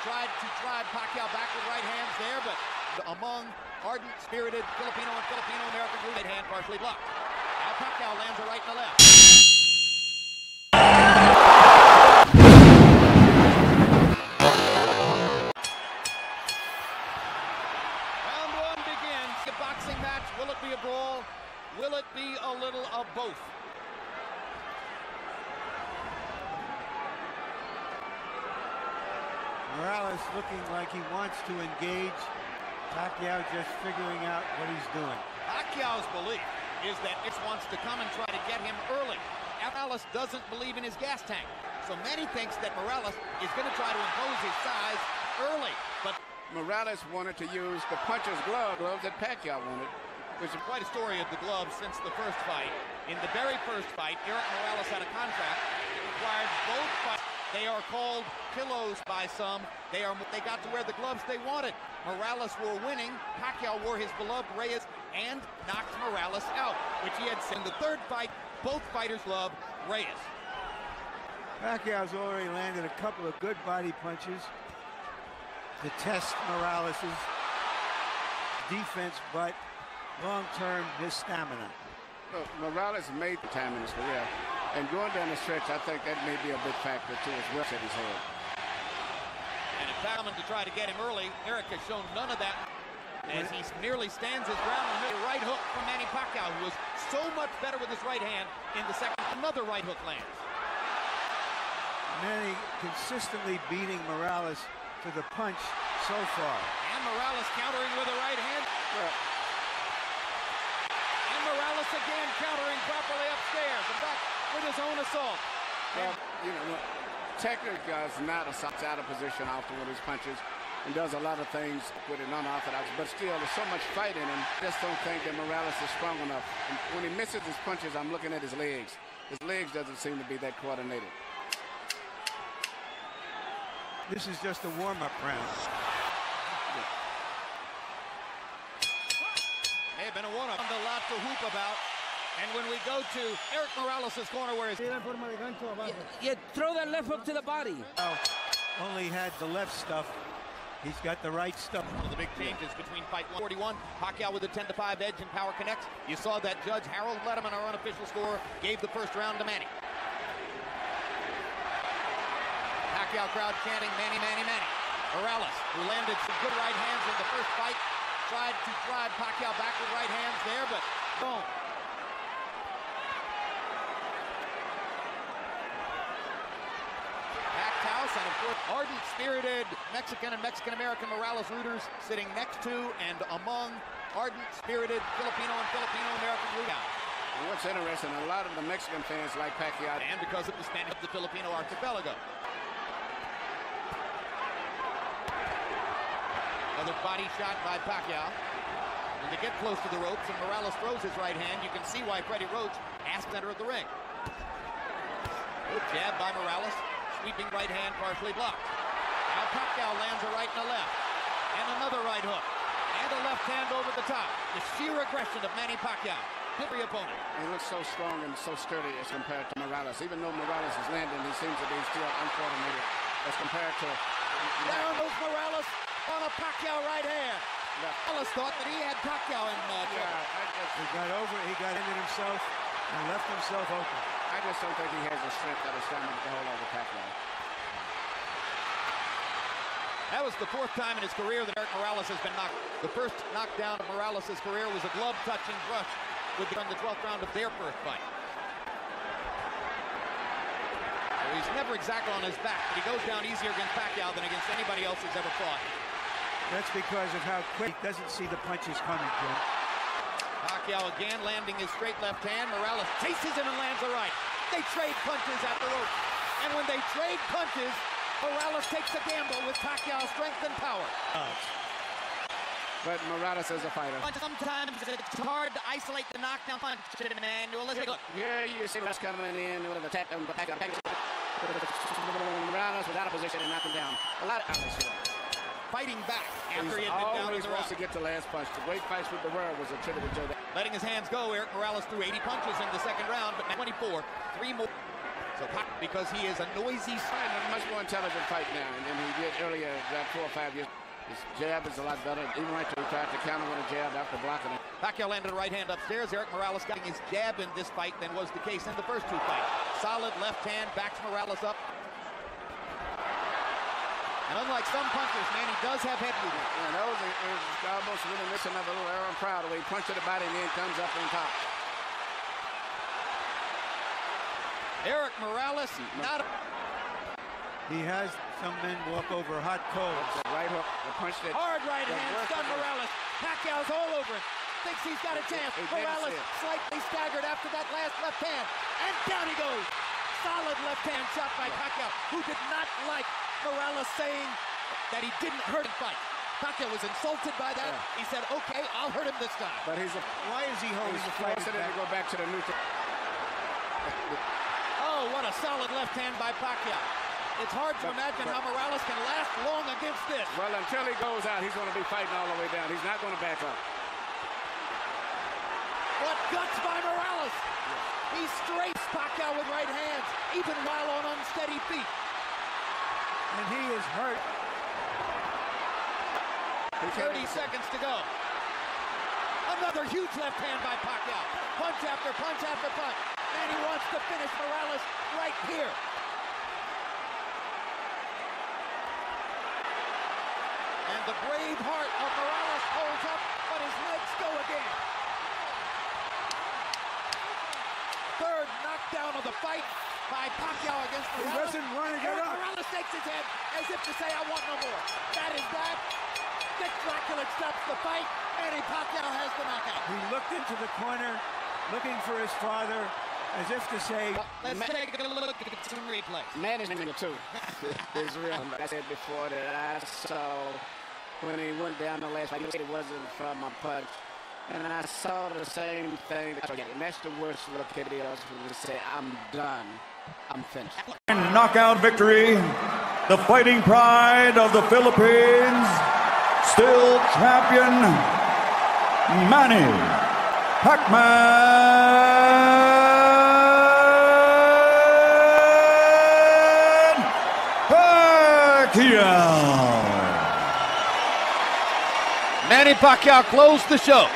Tried to drive Pacquiao back with right hands there, but among ardent, spirited Filipino and Filipino-American right hand partially blocked. Now Pacquiao lands a right and a left. Round one begins. The boxing match. Will it be a brawl? Will it be a little of both? Morales looking like he wants to engage. Pacquiao just figuring out what he's doing. Pacquiao's belief is that it wants to come and try to get him early. Morales doesn't believe in his gas tank. So Manny thinks that Morales is going to try to impose his size early. But Morales wanted to use the puncher's gloves that Pacquiao wanted. There's quite a story of the gloves since the first fight. In the very first fight, Erik Morales had a contract that required both fights. They are called pillows by some. They got to wear the gloves they wanted. Morales were winning. Pacquiao wore his beloved Reyes and knocked Morales out, which he had said. In the third fight, both fighters love Reyes. Pacquiao's already landed a couple of good body punches to test Morales' defense, but long-term, his stamina. Look, Morales made the time in his career. And going down the stretch, I think that may be a big factor too as well at his head. And in fact, coming to try to get him early, Erik has shown none of that as he nearly stands his ground. A right hook from Manny Pacquiao, who was so much better with his right hand in the second. Another right hook lands. Manny consistently beating Morales to the punch so far. And Morales countering with a right hand. And Morales again countering properly upstairs. In fact, with his own assault. Well, you know, technique is not out of position often with his punches and does a lot of things with it unorthodox, but still there's so much fight in him. Just don't think that Morales is strong enough. And when he misses his punches, I'm looking at his legs. His legs doesn't seem to be that coordinated. This is just a warm-up round. May have been a one-up. A lot to hoop about. And when we go to Erik Morales' corner where he's... You throw that left hook to the body. Only had the left stuff. He's got the right stuff. One of the big changes between fight 141. Pacquiao with a 10-5 edge and power connects. You saw that Judge Harold Letterman, our unofficial scorer, gave the first round to Manny. Pacquiao crowd chanting, Manny, Manny, Manny. Morales, who landed some good right hands in the first fight, tried to drive Pacquiao back with right hands there, but don't. And of course, ardent, spirited Mexican and Mexican-American Morales rooters sitting next to and among ardent, spirited Filipino and Filipino-American rooters. What's interesting, a lot of the Mexican fans like Pacquiao. And because of the Spanish of the Filipino archipelago. Another body shot by Pacquiao. When they get close to the ropes and Morales throws his right hand, you can see why Freddie Roach asked center of the ring. Good jab by Morales. Sweeping right hand partially blocked. Now Pacquiao lands a right and a left. And another right hook. And a left hand over the top. The sheer aggression of Manny Pacquiao. Every opponent. He looks so strong and so sturdy as compared to Morales. Even though Morales is landing, he seems to be still uncoordinated as compared to... Down goes Morales on a Pacquiao right hand. Morales thought that he had Pacquiao in He got over it. He got into himself and left himself open. I just don't think he has the strength or the stamina to hold over Pacquiao. That was the fourth time in his career that Erik Morales has been knocked. The first knockdown of Morales' career was a glove-touching brush in the 12th round of their first fight. So he's never exactly on his back, but he goes down easier against Pacquiao than against anybody else he's ever fought. That's because of how quick he doesn't see the punches coming to him. Pacquiao again landing his straight left hand. Morales chases him and lands a right. They trade punches at the rope. And when they trade punches, Morales takes a gamble with Pacquiao's strength and power. But Morales is a fighter. Sometimes it's hard to isolate the knockdown punch, man. Let's take a look. Yeah, you see what's coming in with the attack. Morales was out of position and knocked him down. A lot of outlets here. Fighting back after he He's had been down in always the wants round. to get to last punch. The great fights with the world was attributed to that. Letting his hands go, Erik Morales threw 80 punches in the second round, but 24, 3 more. So because he is a noisy... Much much more intelligent fight now than he did earlier, about 4 or 5 years. His jab is a lot better. Even right there, he tried to counter with a jab after blocking it. Pacquiao landed a right hand upstairs. Erik Morales got his jab in this fight than was the case in the first two fights. Solid left hand, backs Morales up. And unlike some punchers, Manny does have head movement. Yeah, that was almost really missing a little Aaron Proud the way he punched to the body and then comes up on top. Erik Morales, not. He has some men walk over hot coals. Right hook, the punch that. Hard right hand, stun Morales. Pacquiao's all over him. Thinks he's got a chance. Morales slightly staggered after that last left hand. And down he goes. Solid left hand shot by Pacquiao, who did not like Morales saying that he didn't hurt him fight. Pacquiao was insulted by that. Yeah. He said, okay, I'll hurt him this time. But why is he holding the fight? To go back to the neutral. Oh, what a solid left hand by Pacquiao. It's hard to imagine how Morales can last long against this. Well, until he goes out, he's going to be fighting all the way down. He's not going to back up. What guts by Morales. He strafes Pacquiao with right hands, even while on unsteady feet. And he is hurt. 30 seconds to go. Another huge left hand by Pacquiao. Punch after punch after punch. And he wants to finish Morales right here. And the brave heart of Morales holds up, but his legs go again. Third knockdown of the fight by Pacquiao against Morales. He doesn't want to get up. Morales shakes his head as if to say, I want no more. That is that. Dick Dracula stops the fight. Manny Pacquiao has the knockout. He looked into the corner, looking for his father, as if to say, let's take a look at some replays. Management too. Is real. I said before that I saw when he went down the last fight, it wasn't from a punch. And I saw the same thing. And that's the worst look at it when we say, I'm done. I'm finished. Knockout victory. The fighting pride of the Philippines. Still champion, Manny Pacquiao. Manny Pacquiao closed the show.